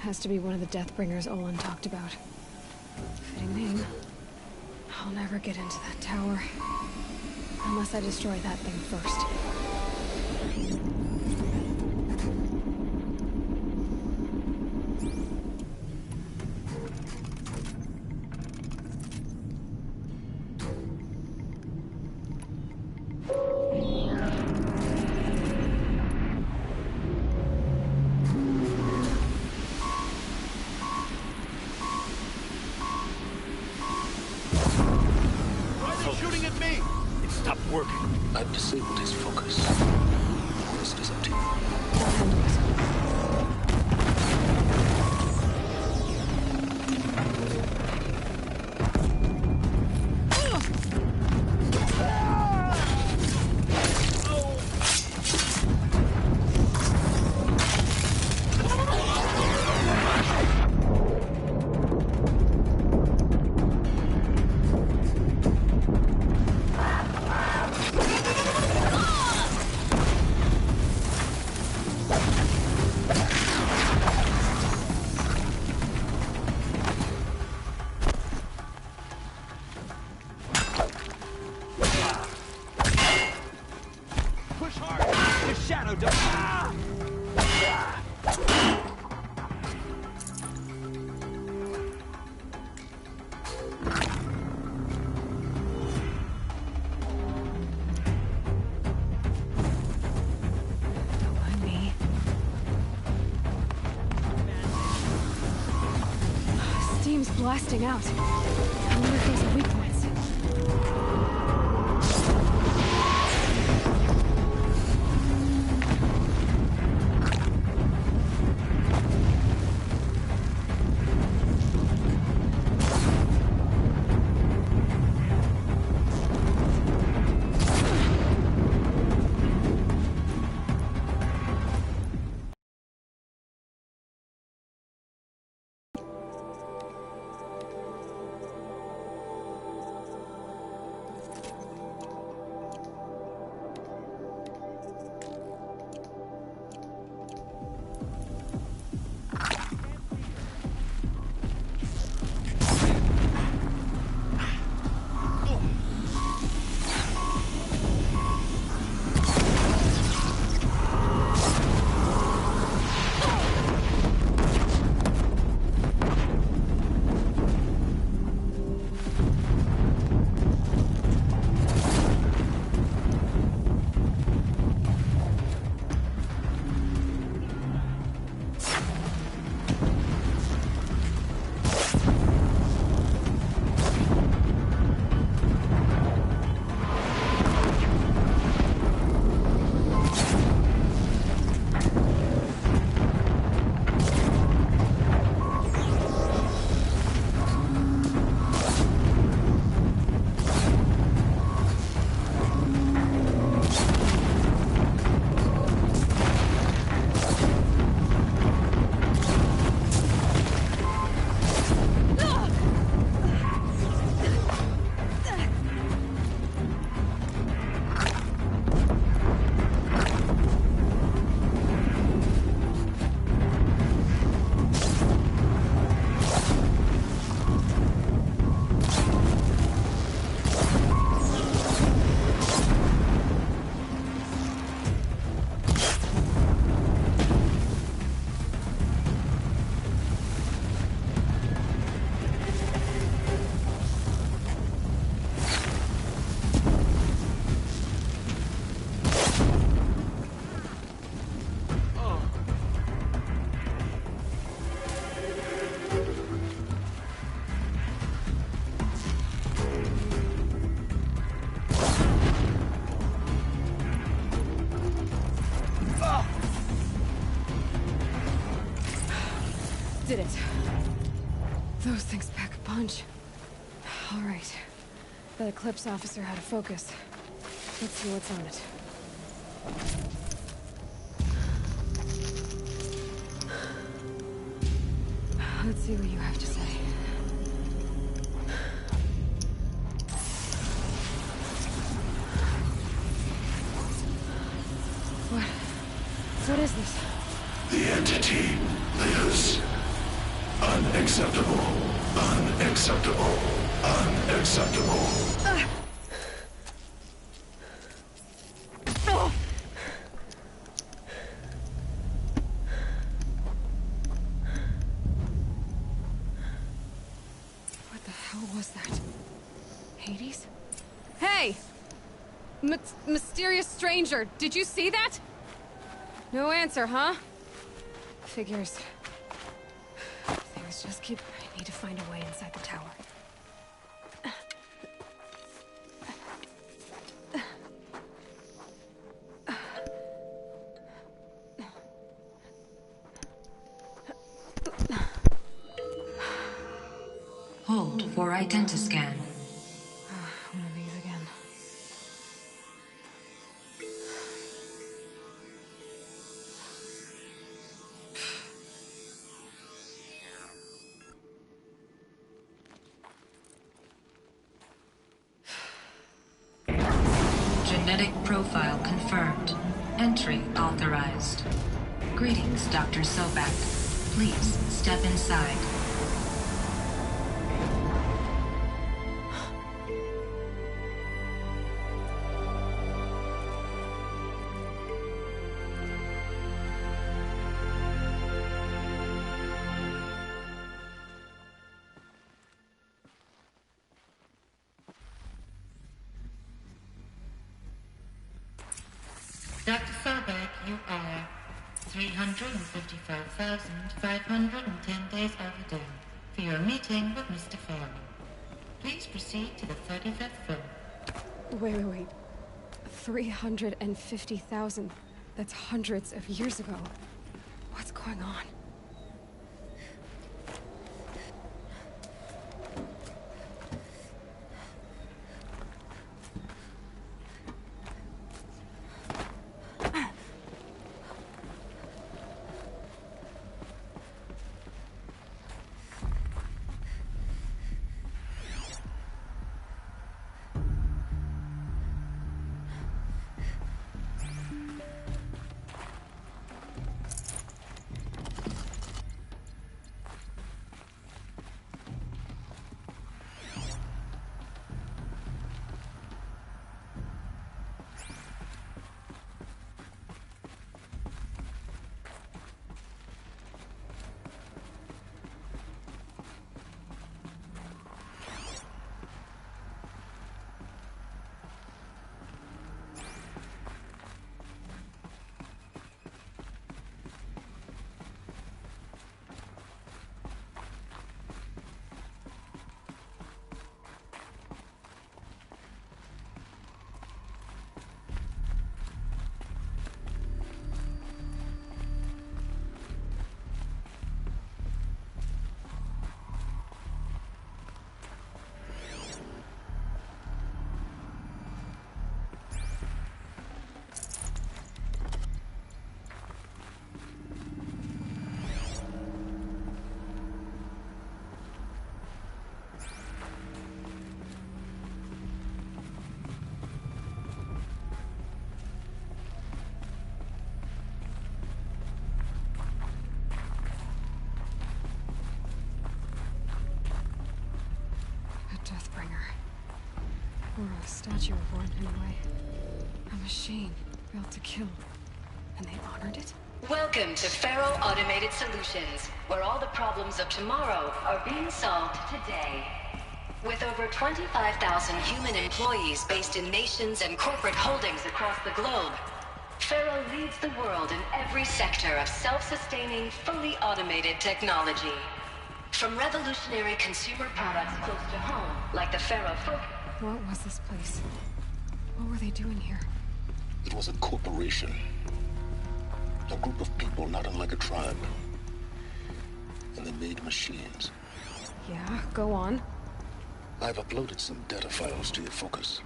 Has to be one of the Deathbringers Olin talked about. Fitting name. I'll never get into that tower. Unless I destroy that thing first. I've disabled his focus. The rest is up to you. Blasting out. I wonder if those are weak points. Did it. Those things pack a punch. All right. That Eclipse officer had a focus. Let's see what's on it. Let's see what you have to say. Unacceptable. Unacceptable. Unacceptable. What the hell was that? Hades? Hey! Mysterious stranger, did you see that? No answer, huh? Figures. Things just keep... I need to find a way inside the tower. Hold for identiscan. One of these again. Genetic profile confirmed. Entry authorized. Greetings, Dr. Sobek. Please step inside. Dr. Sobek, you are 355,510 days overdue for your meeting with Mr. Farrell. Please proceed to the 35th floor. Wait. 350,000. That's hundreds of years ago. What's going on? Or a statue of one, anyway. A machine built to kill. And they honored it? Welcome to Faro Automated Solutions, where all the problems of tomorrow are being solved today. With over 25,000 human employees based in nations and corporate holdings across the globe, Faro leads the world in every sector of self-sustaining, fully automated technology. From revolutionary consumer products close to home, like the Faro Folk... What was this place? What were they doing here? It was a corporation. A group of people not unlike a tribe. And they made machines. Yeah, go on. I've uploaded some data files to your Focus.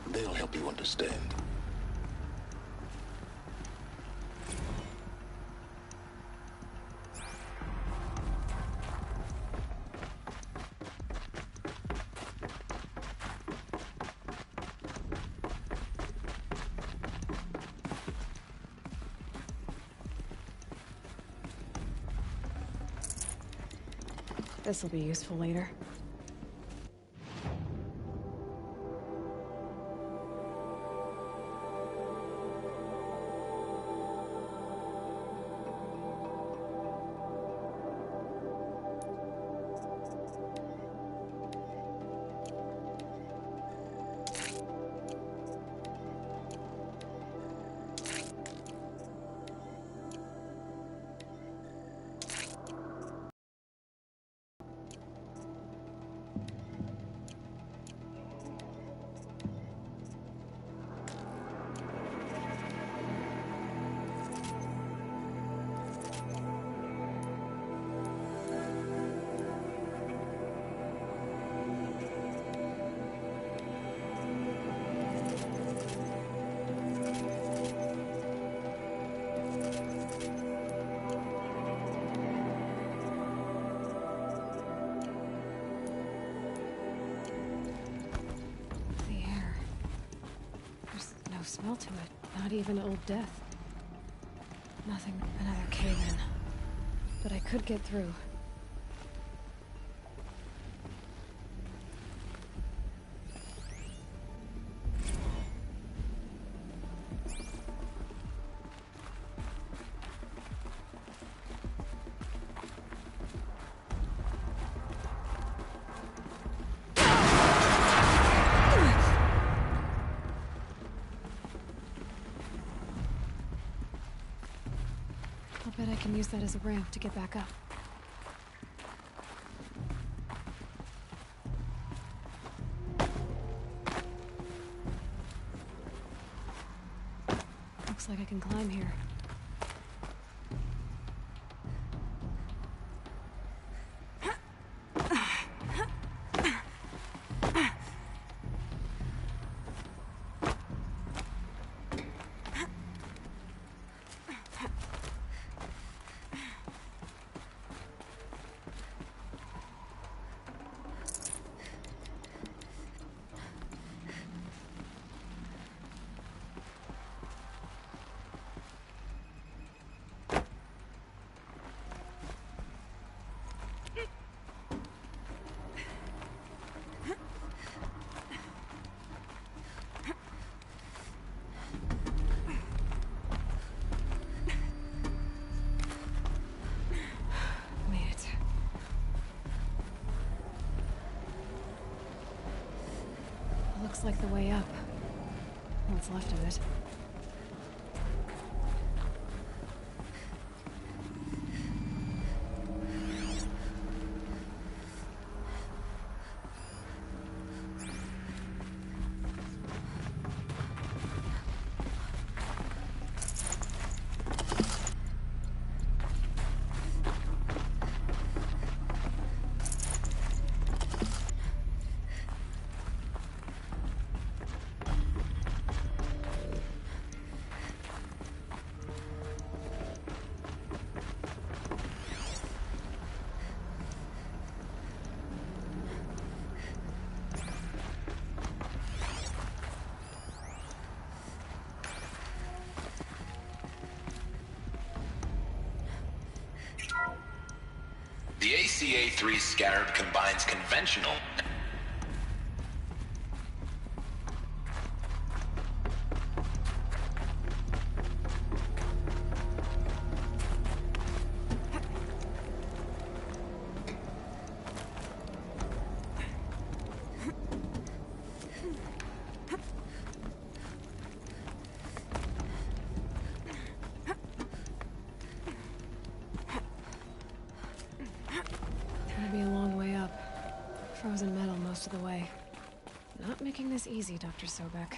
They'll help you understand. This'll be useful later. No smell to it. Not even Old Death. Nothing. Another cave-in. But I could get through. I bet I can use that as a ramp to get back up. Looks like I can climb here. Looks like the way up. What's left of it. The ACA-3 Scarab combines conventional... Gonna be a long way up. Frozen metal most of the way. Not making this easy, Dr. Sobek.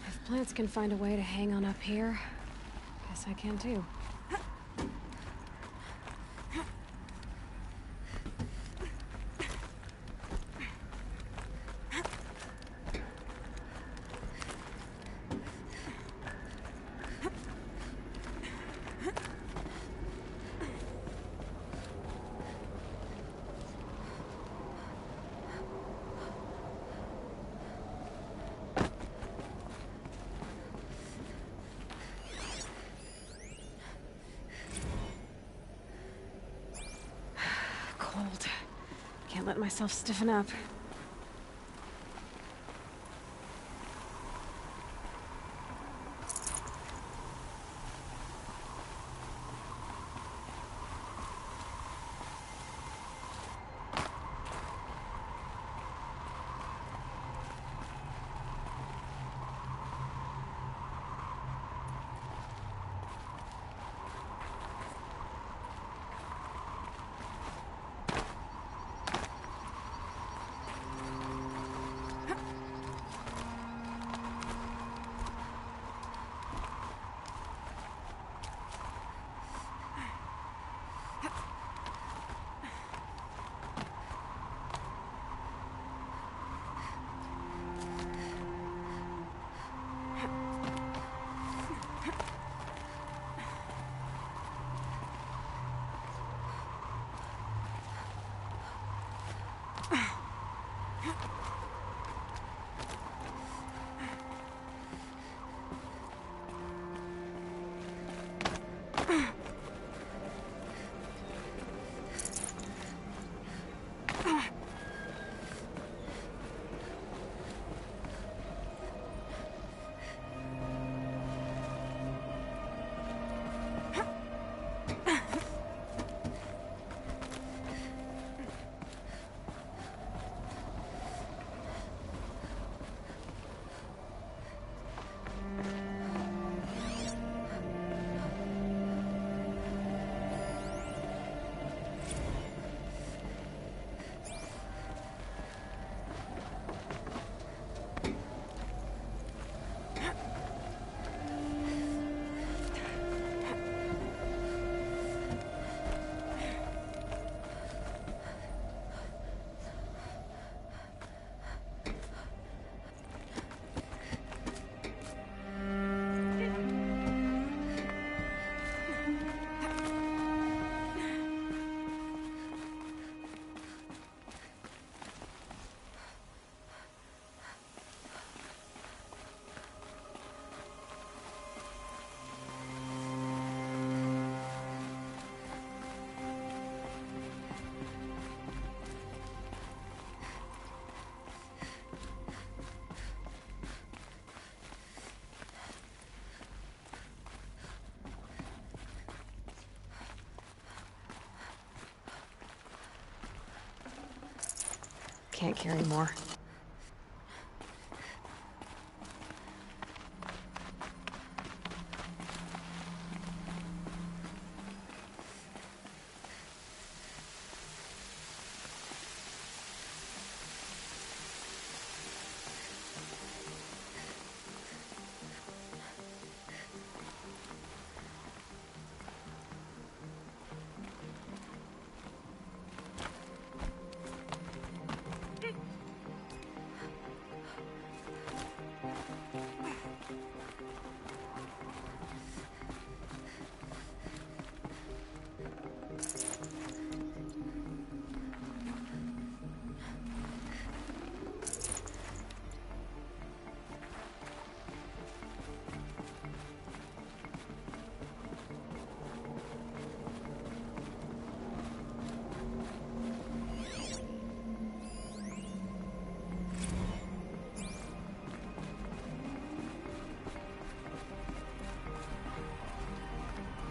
If plants can find a way to hang on up here, guess I can too. Can't let myself stiffen up. Can't carry more.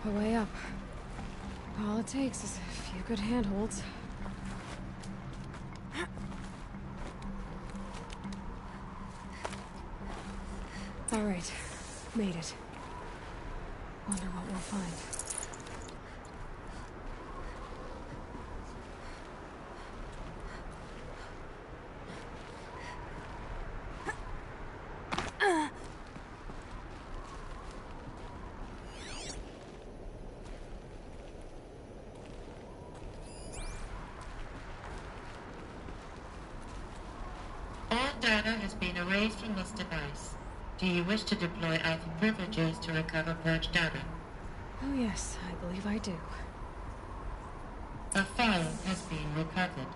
A way up. All it takes is a few good handholds. All right, made it. Wonder what we'll find. Data has been erased from this device. Do you wish to deploy Alpha privileges to recover purged data? Oh yes, I believe I do. A file has been recovered.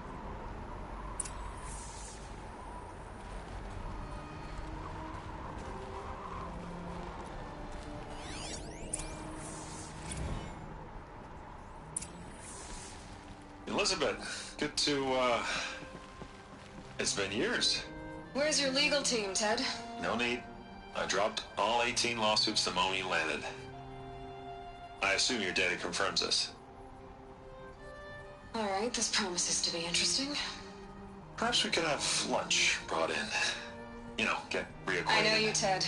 Elizabeth, good to, it's been years. Where's your legal team, Ted? No need. I dropped all 18 lawsuits the moment you landed. I assume your data confirms this. Alright, this promises to be interesting. Perhaps we could have lunch brought in. You know, get reacquainted. I know you, Ted.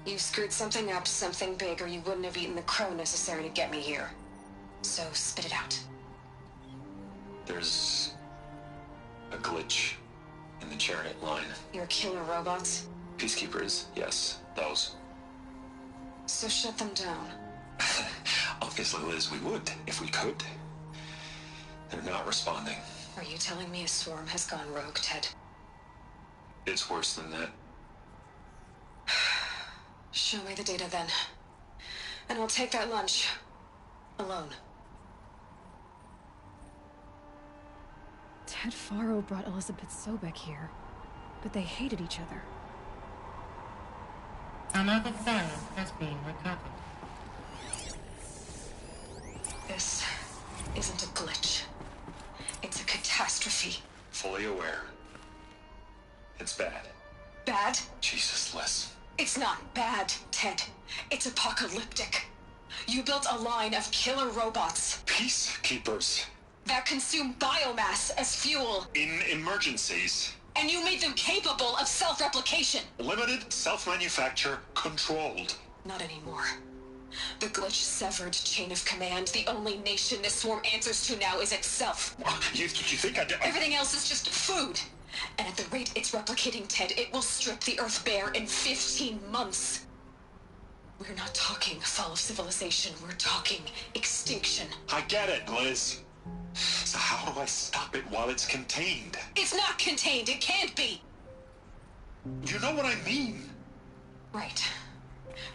You screwed something up, something big, or you wouldn't have eaten the crow necessary to get me here. So spit it out. There's a glitch in the chariot line. Your killer robots? Peacekeepers, yes, those. So shut them down. Obviously, Liz, we would, if we could. They're not responding. Are you telling me a swarm has gone rogue, Ted? It's worse than that. Show me the data then. And I'll take that lunch. Alone. Ted Faro brought Elizabeth Sobek here, but they hated each other. Another phone has been recovered. This isn't a glitch. It's a catastrophe. Fully aware. It's bad. Bad? Jesus, Liz. It's not bad, Ted. It's apocalyptic. You built a line of killer robots Peacekeepers. that consume biomass as fuel, In emergencies. and you made them capable of self-replication. Limited, self-manufacture, controlled. Not anymore. The glitch severed chain of command. The only nation this swarm answers to now is itself. You think I did? Everything else is just food. And at the rate it's replicating, Ted, it will strip the Earth bare in 15 months. We're not talking fall of civilization. We're talking extinction. I get it, Liz. So how do I stop it while it's contained? It's not contained. It can't be. You know what I mean. Right.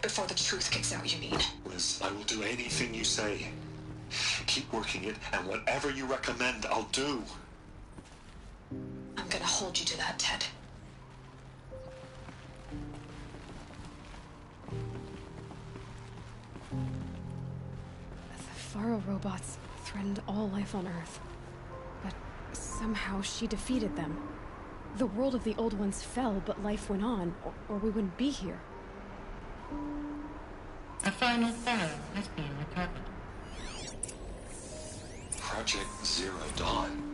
Before the truth kicks out, you mean? Liz, I will do anything you say. Keep working it, and whatever you recommend, I'll do. I'm gonna hold you to that, Ted. The Faro robots threatened all life on Earth. But somehow she defeated them. The world of the old ones fell, but life went on, or we wouldn't be here. A final phone has been recovered. Project Zero Dawn.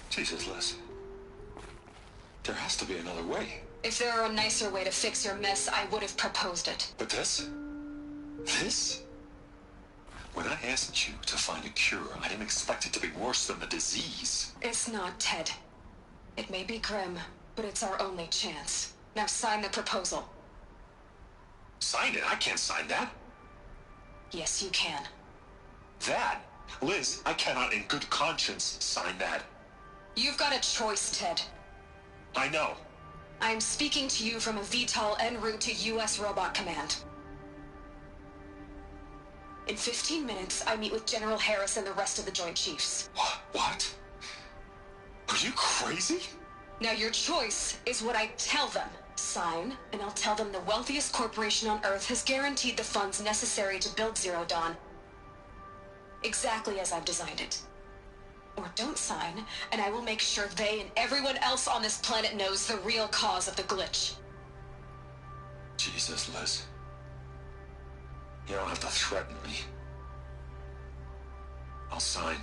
Jesus, Liz. There has to be another way. If there were a nicer way to fix your mess, I would have proposed it. But this? This? When I asked you to find a cure, I didn't expect it to be worse than the disease. It's not, Ted. It may be grim, but it's our only chance. Now sign the proposal. Sign it? I can't sign that. Yes, you can. That? Liz, I cannot in good conscience sign that. You've got a choice, Ted. I know. I am speaking to you from a VTOL en route to U.S. Robot Command. In 15 minutes, I meet with General Harris and the rest of the Joint Chiefs. What? Are you crazy? Now your choice is what I tell them. Sign, and I'll tell them the wealthiest corporation on Earth has guaranteed the funds necessary to build Zero Dawn. Exactly as I've designed it. Or don't sign, and I will make sure they and everyone else on this planet knows the real cause of the glitch. Jesus, Liz. You don't have to threaten me. I'll sign.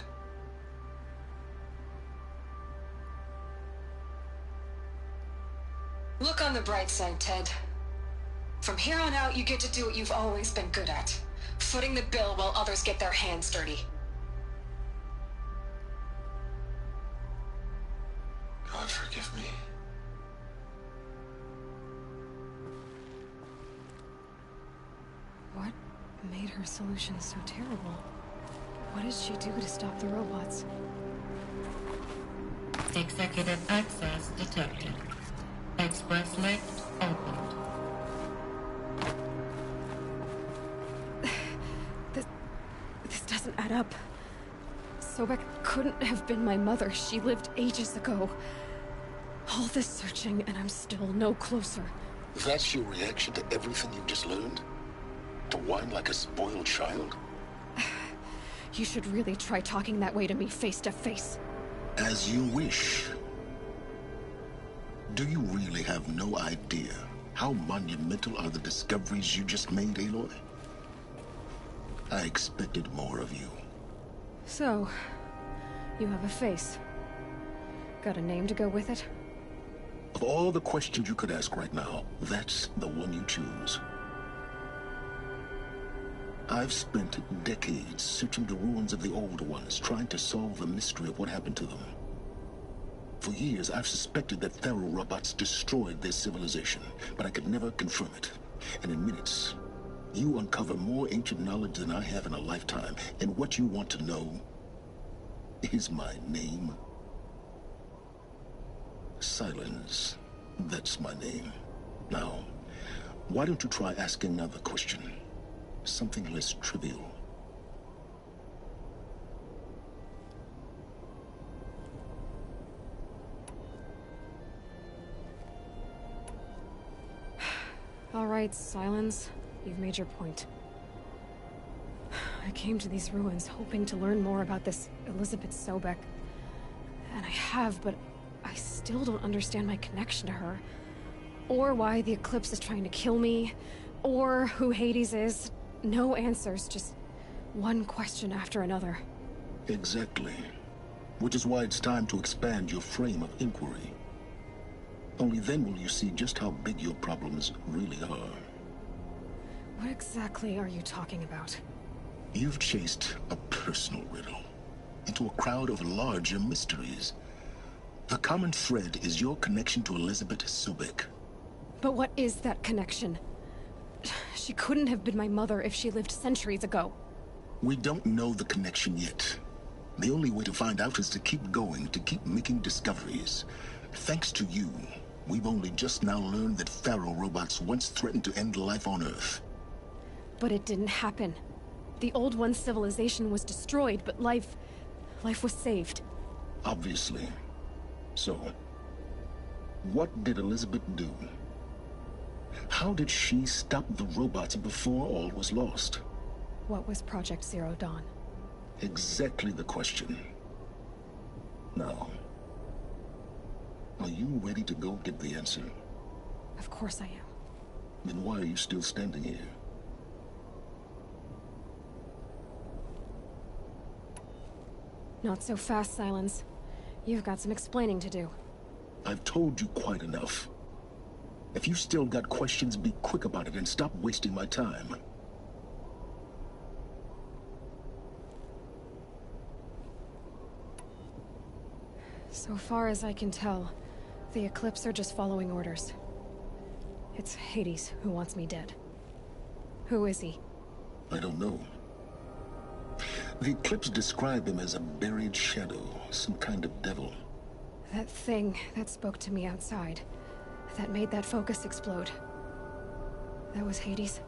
Look on the bright side, Ted. From here on out, you get to do what you've always been good at. Footing the bill while others get their hands dirty. God forgive me. What made her solution so terrible? What did she do to stop the robots? Executive access detected. Express lift opened. This doesn't add up. Sobek couldn't have been my mother. She lived ages ago. All this searching, and I'm still no closer. That's your reaction to everything you've just learned? To whine like a spoiled child? You should really try talking that way to me face to face. As you wish. Do you really have no idea how monumental are the discoveries you just made, Aloy? I expected more of you. So, you have a face. Got a name to go with it? Of all the questions you could ask right now, that's the one you choose. I've spent decades searching the ruins of the Old Ones, trying to solve the mystery of what happened to them. For years, I've suspected that Faro robots destroyed their civilization, but I could never confirm it. And in minutes, you uncover more ancient knowledge than I have in a lifetime, and what you want to know is my name. Silence. That's my name. Now, why don't you try asking another question? Something less trivial. All right, Silence. You've made your point. I came to these ruins hoping to learn more about this Elizabeth Sobek. And I have, but I still don't understand my connection to her. Or why the Eclipse is trying to kill me. Or who Hades is. No answers, just one question after another. Exactly. Which is why it's time to expand your frame of inquiry. Only then will you see just how big your problems really are. What exactly are you talking about? You've chased a personal riddle into a crowd of larger mysteries. The common thread is your connection to Elizabeth Sobek. But what is that connection? She couldn't have been my mother if she lived centuries ago. We don't know the connection yet. The only way to find out is to keep going, to keep making discoveries. Thanks to you, we've only just now learned that Faro robots once threatened to end life on Earth. But it didn't happen. The Old One's civilization was destroyed, but life was saved. Obviously. So, what did Elizabeth do? How did she stop the robots before all was lost? What was Project Zero Dawn? Exactly the question. Now, are you ready to go get the answer? Of course I am. Then why are you still standing here? Not so fast, Silence. You've got some explaining to do. I've told you quite enough. If you still got questions, be quick about it and stop wasting my time. So far as I can tell, the Eclipse are just following orders. It's Hades who wants me dead. Who is he? I don't know. The Eclipse describe him as a buried shadow, some kind of devil. That thing that spoke to me outside, that made that focus explode. That was Hades.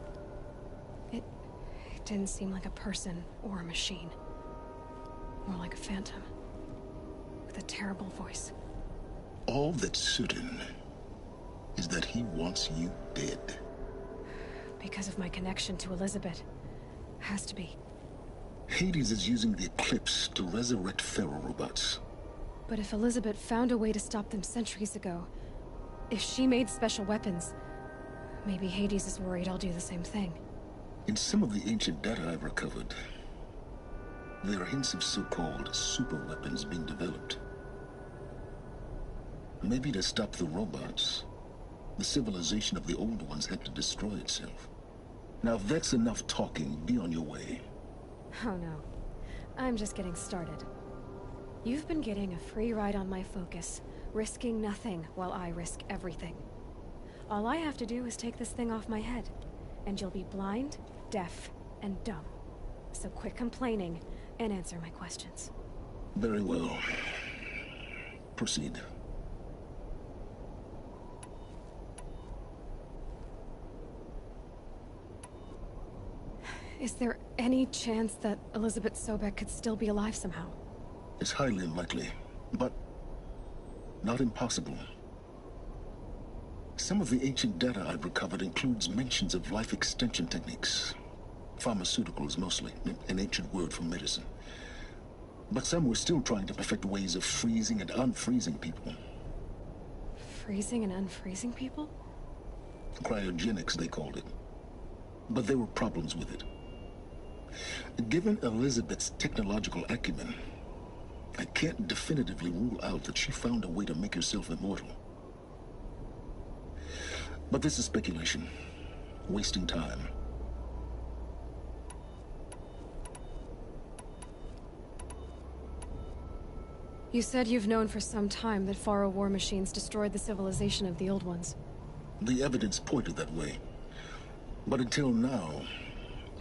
It didn't seem like a person or a machine. More like a phantom. With a terrible voice. All that's certain is that he wants you dead. Because of my connection to Elizabeth. Has to be. Hades is using the Eclipse to resurrect Faro robots. But if Elizabeth found a way to stop them centuries ago, if she made special weapons, maybe Hades is worried I'll do the same thing. In some of the ancient data I've recovered, there are hints of so-called super weapons being developed. Maybe to stop the robots, the civilization of the Old Ones had to destroy itself. Now if that's enough talking, be on your way. Oh no. I'm just getting started. You've been getting a free ride on my focus, risking nothing while I risk everything. All I have to do is take this thing off my head, and you'll be blind, deaf, and dumb. So quit complaining and answer my questions. Very well. Proceed. Is there any chance that Elizabeth Sobek could still be alive somehow? It's highly unlikely, but not impossible. Some of the ancient data I've recovered includes mentions of life extension techniques. Pharmaceuticals, mostly. An ancient word for medicine. But some were still trying to perfect ways of freezing and unfreezing people. Freezing and unfreezing people? Cryogenics, they called it. But there were problems with it. Given Elizabeth's technological acumen, I can't definitively rule out that she found a way to make herself immortal. But this is speculation. Wasting time. You said you've known for some time that Faro war machines destroyed the civilization of the Old Ones. The evidence pointed that way. But until now,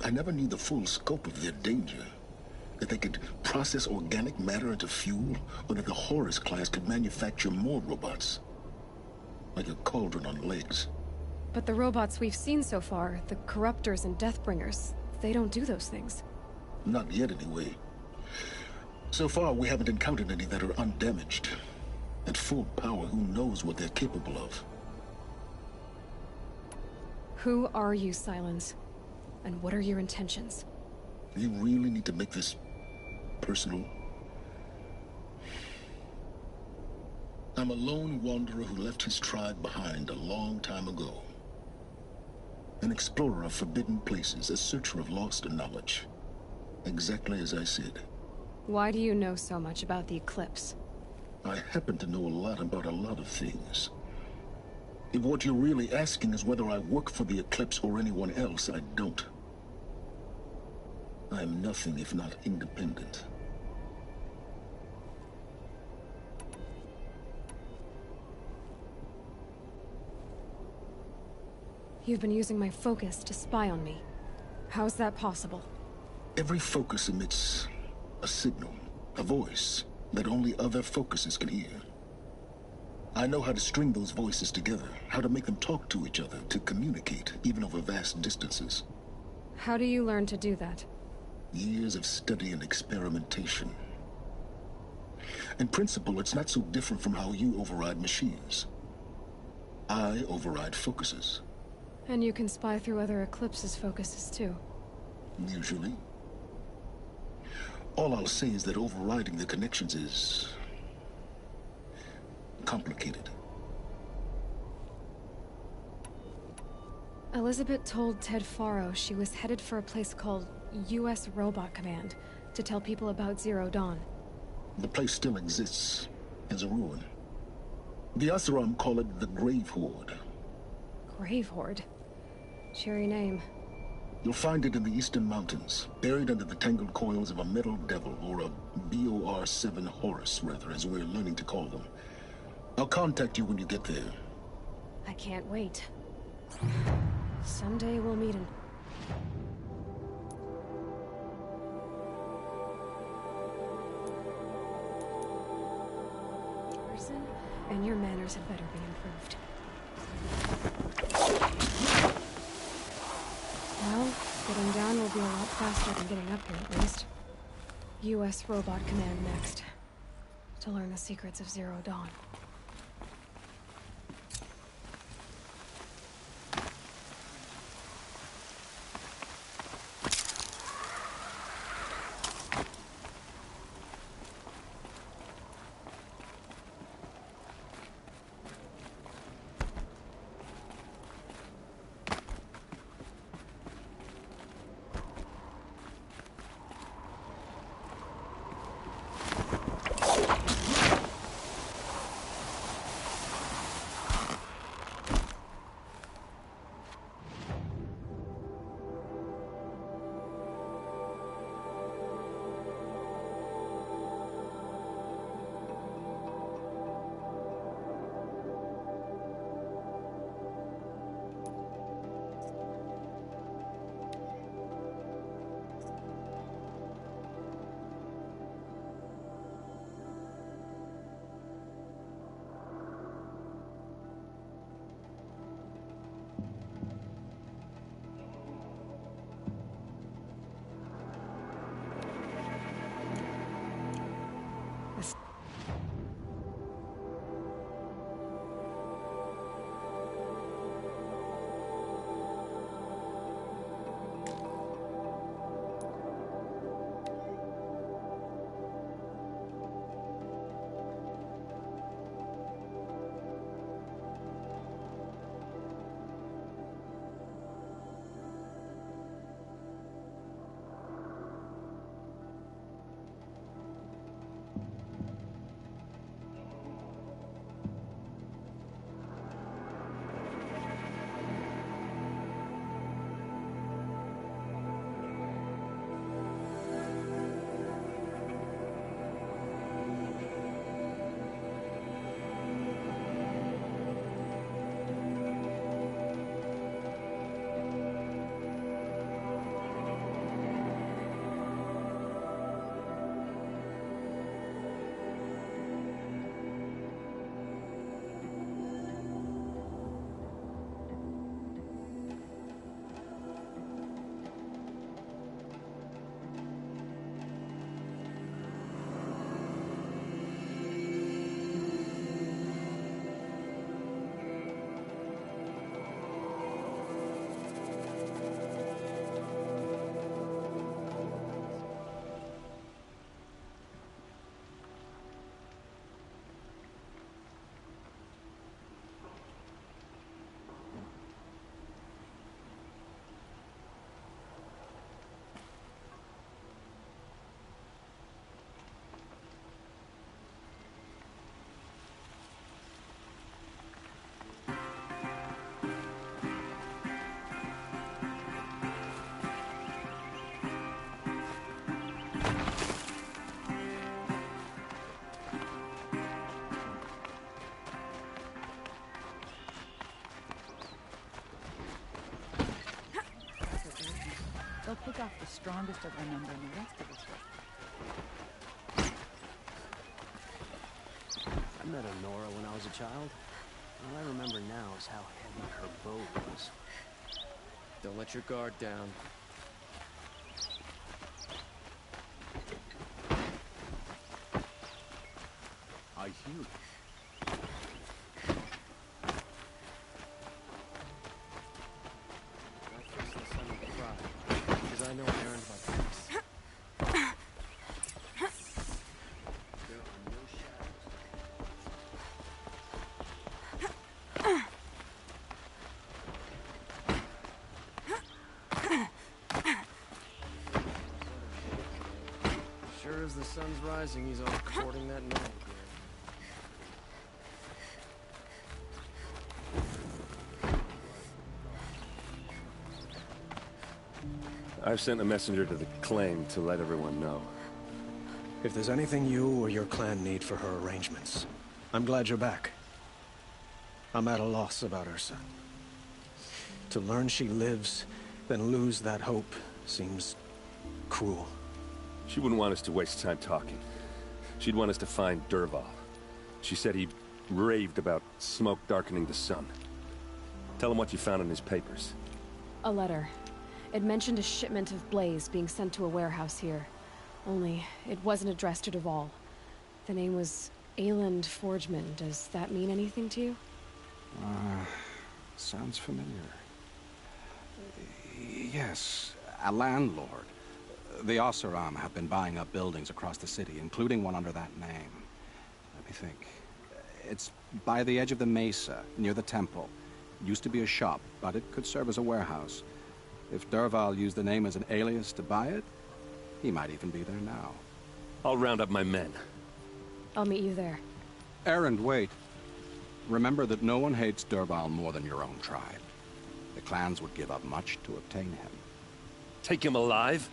I never knew the full scope of their danger. That they could process organic matter into fuel, or that the Horus class could manufacture more robots. Like a cauldron on legs. But the robots we've seen so far, the Corruptors and Deathbringers, they don't do those things. Not yet, anyway. So far, we haven't encountered any that are undamaged. At full power, who knows what they're capable of? Who are you, Sylens? And what are your intentions? You really need to make this personal? I'm a lone wanderer who left his tribe behind a long time ago. An explorer of forbidden places, a searcher of lost knowledge. Exactly as I said. Why do you know so much about the Eclipse? I happen to know a lot about a lot of things. If what you're really asking is whether I work for the Eclipse or anyone else, I don't. I'm nothing if not independent. You've been using my focus to spy on me. How's that possible? Every focus emits a signal, a voice, that only other focuses can hear. I know how to string those voices together, how to make them talk to each other, to communicate, even over vast distances. How do you learn to do that? Years of study and experimentation. In principle, it's not so different from how you override machines. I override focuses. And you can spy through other Eclipse's focuses too. Usually. All I'll say is that overriding the connections is complicated. Elizabeth told Ted Faro she was headed for a place called U.S. Robot Command to tell people about Zero Dawn. The place still exists as a ruin. The Oseram call it the Grave Horde. Grave Horde? Cheery name. You'll find it in the Eastern Mountains, buried under the tangled coils of a metal devil, or a BOR-7 Horus, rather, as we're learning to call them. I'll contact you when you get there. I can't wait. Someday we'll meet in... person, and your manners had better be improved. Well, getting down will be a lot faster than getting up here, at least. U.S. Robot Command next. To learn the secrets of Zero Dawn. They'll pick off the strongest of their number and the rest of us will. I met Honora when I was a child. All I remember now is how heavy her bow was. Don't let your guard down. I hear you. I fix the son of the pride, because I know an errand like this. There are no shadows. Sure as the sun's rising, he's off courting that note. I've sent a messenger to the claim to let everyone know. If there's anything you or your clan need for her arrangements, I'm glad you're back. I'm at a loss about Ursa. To learn she lives, then lose that hope, seems cruel. She wouldn't want us to waste time talking. She'd want us to find Dervahl. She said he raved about smoke darkening the sun. Tell him what you found in his papers. A letter. It mentioned a shipment of Blaze being sent to a warehouse here. Only, it wasn't addressed to Dervahl. The name was Ayland Forgeman. Does that mean anything to you? Sounds familiar. Yes, a landlord. The Oseram have been buying up buildings across the city, including one under that name. Let me think. It's by the edge of the mesa, near the temple. Used to be a shop, but it could serve as a warehouse. If Dervahl used the name as an alias to buy it, he might even be there now. I'll round up my men. I'll meet you there. Erend, wait. Remember that no one hates Dervahl more than your own tribe. The clans would give up much to obtain him. Take him alive?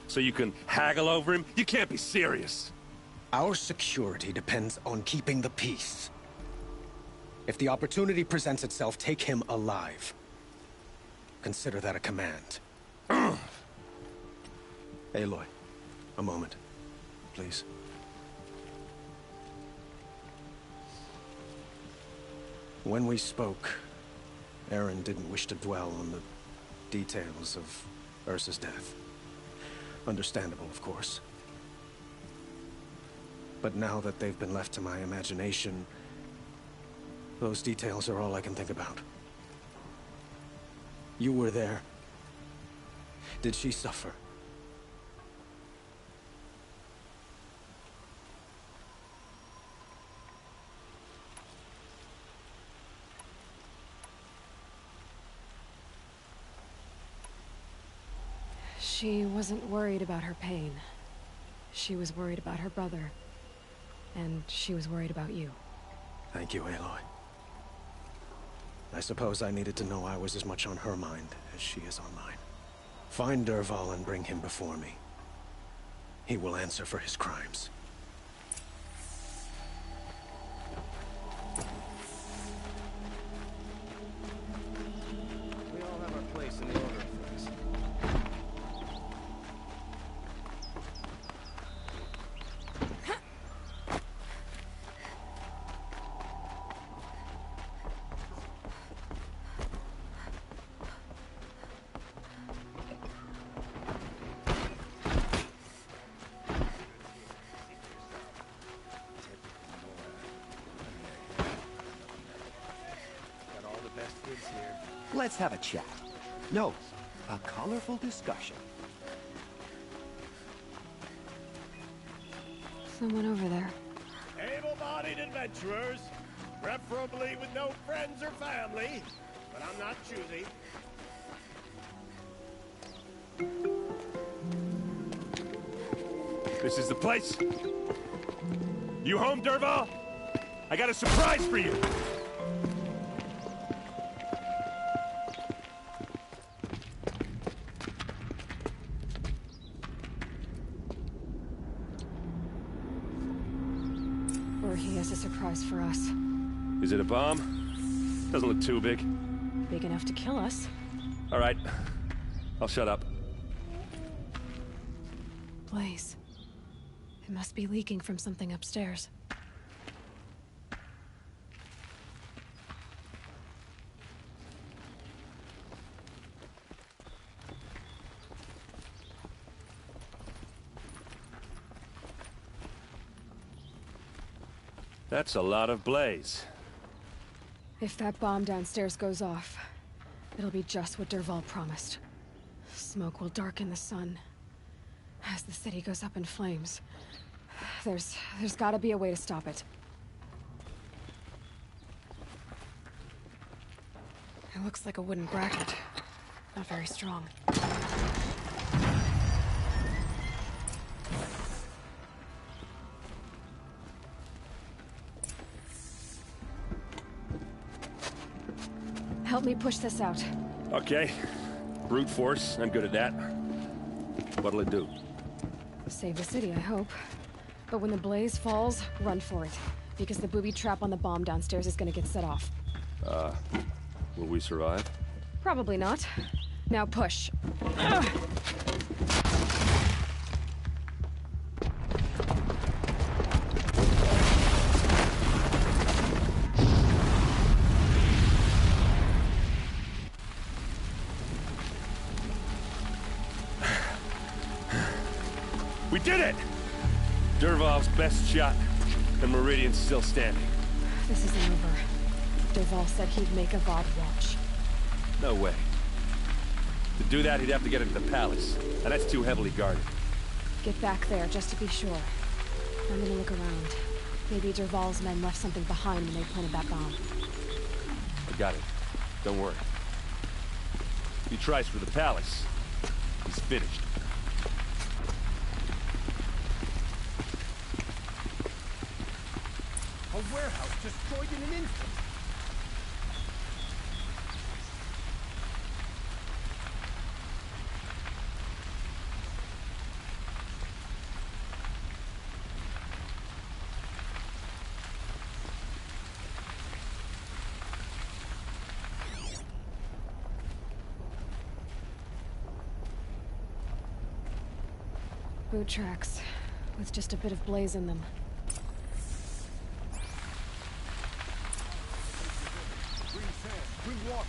So you can haggle over him? You can't be serious. Our security depends on keeping the peace. If the opportunity presents itself, take him alive. Consider that a command. Aloy, a moment, please. When we spoke, Erend didn't wish to dwell on the details of Ursa's death. Understandable, of course. But now that they've been left to my imagination, those details are all I can think about. You were there. Did she suffer? She wasn't worried about her pain. She was worried about her brother. And she was worried about you. Thank you, Aloy. I suppose I needed to know I was as much on her mind as she is on mine. Find Dervahl and bring him before me. He will answer for his crimes. We all have our place in the order of things. Let's have a chat. No, a colorful discussion. Someone over there. Able-bodied adventurers, preferably with no friends or family, but I'm not choosy. This is the place. You home, Dervahl? I got a surprise for you. Or he has a surprise for us. Is it a bomb? Doesn't look too big. Big enough to kill us. All right. I'll shut up. blaze. It must be leaking from something upstairs. That's a lot of blaze. If that bomb downstairs goes off, it'll be just what Dervahl promised. Smoke will darken the sun. As the city goes up in flames, there's gotta be a way to stop it. It looks like a wooden bracket. Not very strong. Help me push this out. Okay. Brute force, I'm good at that. What'll it do? Save the city, I hope. But when the blaze falls, run for it. Because the booby trap on the bomb downstairs is gonna get set off. Will we survive? Probably not. Now push. We did it! Dervahl's best shot, and Meridian's still standing. This isn't over. Dervahl said he'd make Avad watch. No way. To do that, he'd have to get into the palace, and that's too heavily guarded. Get back there, just to be sure. I'm gonna look around. Maybe Dervahl's men left something behind when they planted that bomb. I got it. Don't worry. If he tries for the palace, he's finished. A warehouse destroyed in an instant. Boot tracks, with just a bit of blaze in them. Green water.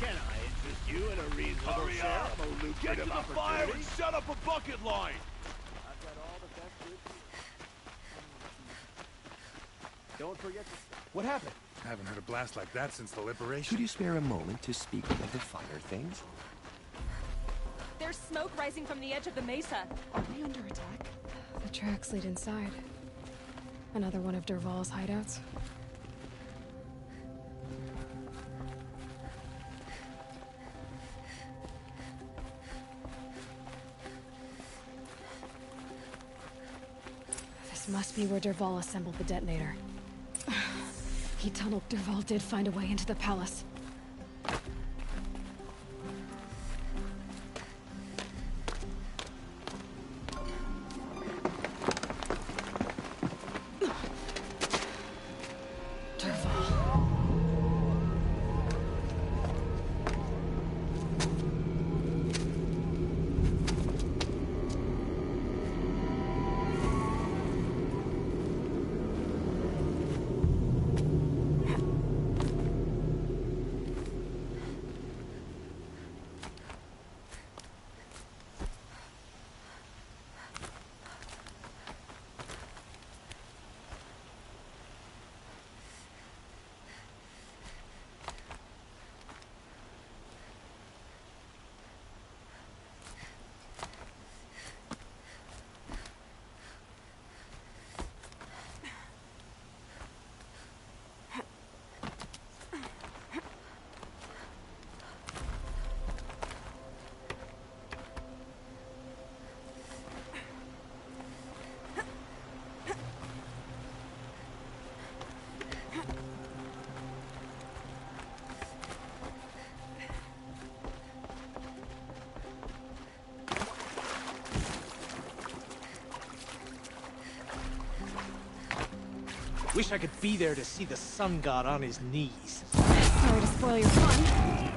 Can I interest you in a reasonable share of a lucrative Get to the fire opportunity? and set up a bucket line! I've got all the best goods. Don't forget to... What happened? I haven't heard a blast like that since the liberation. Could you spare a moment to speak of the finer things? There's smoke rising from the edge of the mesa. Are we under attack? The tracks lead inside. Another one of Dervahl's hideouts. This must be where Dervahl assembled the detonator. He tunneled. Dervahl did find a way into the palace. Wish I could be there to see the sun god on his knees. Sorry to spoil your fun.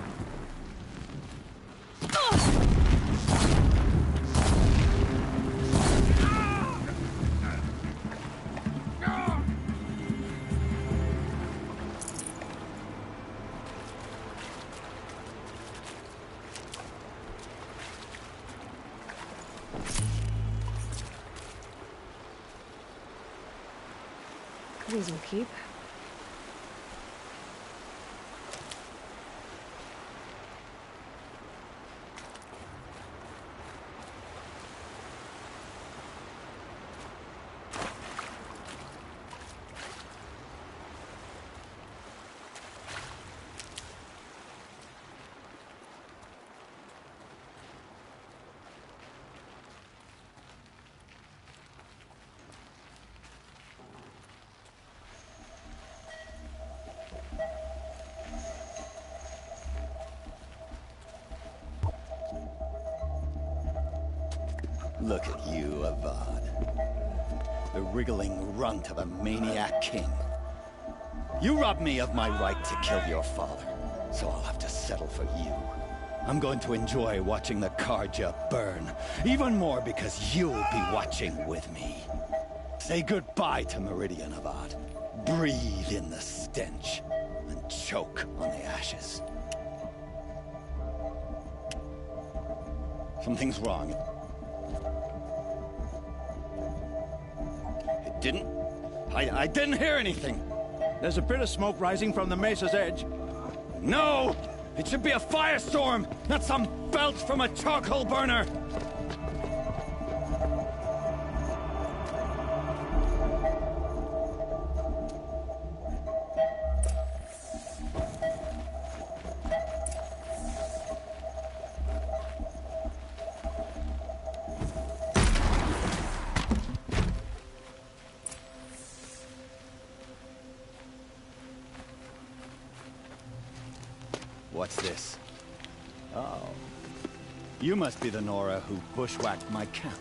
These will keep. Look at you, Avad. The wriggling runt of a maniac king. You robbed me of my right to kill your father, so I'll have to settle for you. I'm going to enjoy watching the Carja burn, even more because you'll be watching with me. Say goodbye to Meridian, Avad. Breathe in the stench, and choke on the ashes. Something's wrong. I didn't hear anything. There's a bit of smoke rising from the mesa's edge. No! It should be a firestorm, not some belch from a charcoal burner! What's this? Oh. You must be the Nora who bushwhacked my camp.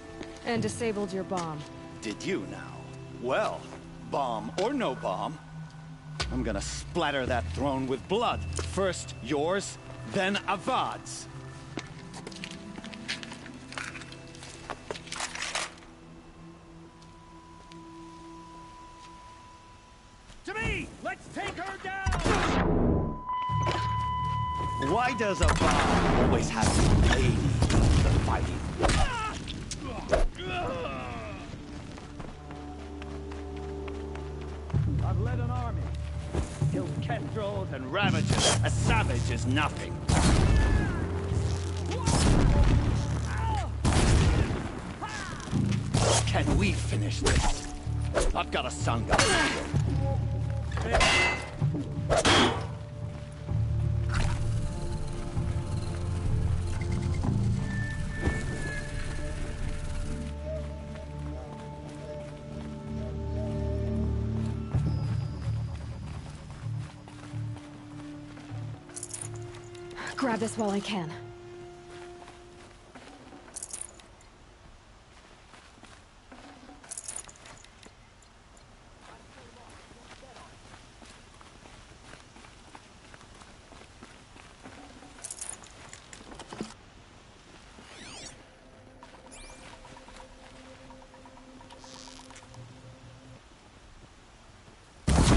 And disabled your bomb. Did you now? Well, bomb or no bomb, I'm gonna splatter that throne with blood. First yours, then Avad's. To me! Let's take her down! Why does Avad always have to lady the fighting? I've led an army. Killed kestrels and ravagers. A savage is nothing. Can we finish this? I've got a son. Grab this while I can.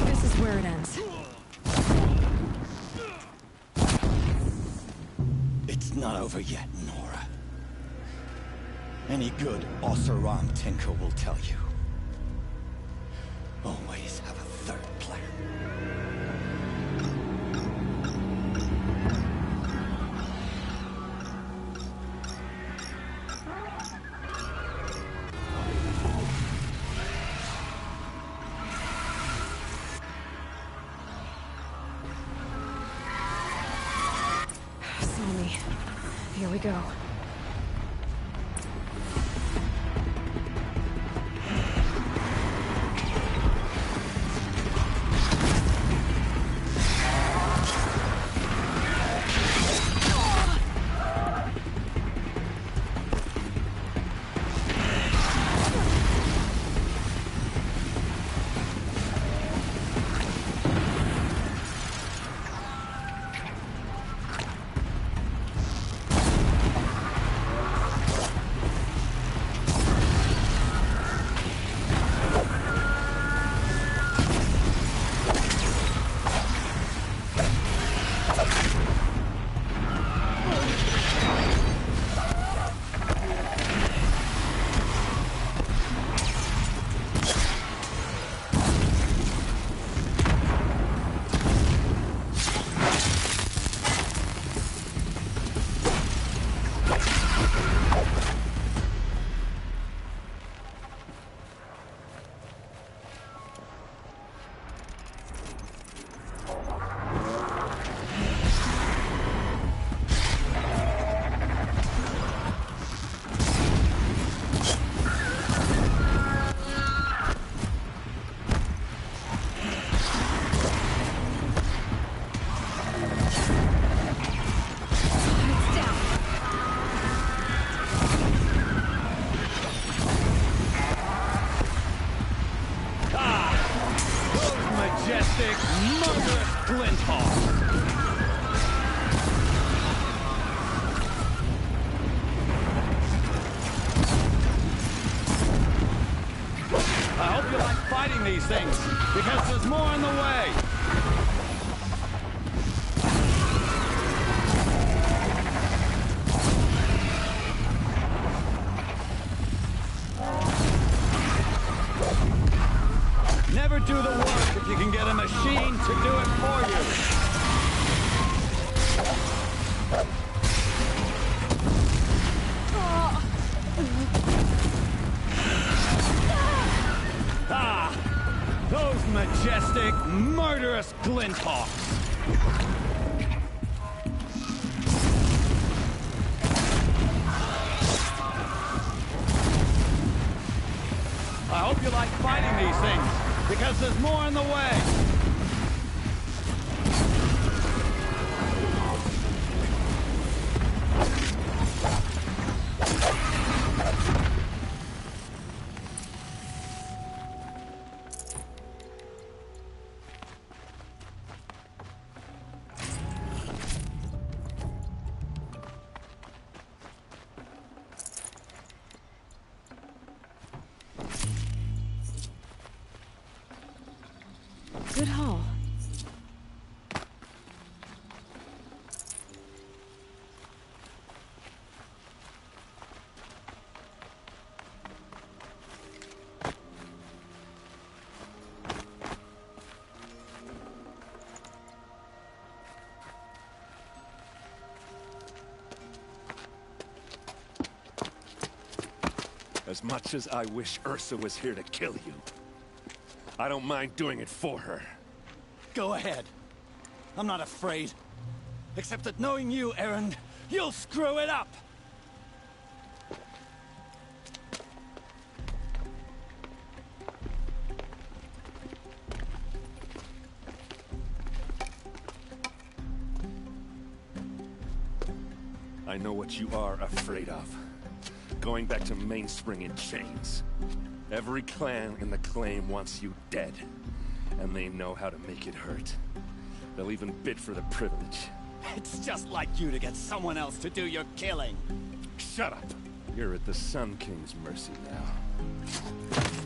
This is where it ends. It's not over yet, Nora. Any good Oseram tinker will tell you. Always have a third plan. Here we go. these things, because there's more on the way! Never do the work if you can get a machine to do it for you! Those majestic, murderous Glinthawks! I hope you like fighting these things, because there's more on the way! Good haul. As much as I wish Ursa was here to kill you, I don't mind doing it for her. Go ahead. I'm not afraid. Except that knowing you, Erend, you'll screw it up! I know what you are afraid of. Going back to Mainspring in chains. Every clan in the Claim wants you dead. And they know how to make it hurt. They'll even bid for the privilege. It's just like you to get someone else to do your killing. Shut up! You're at the Sun King's mercy now.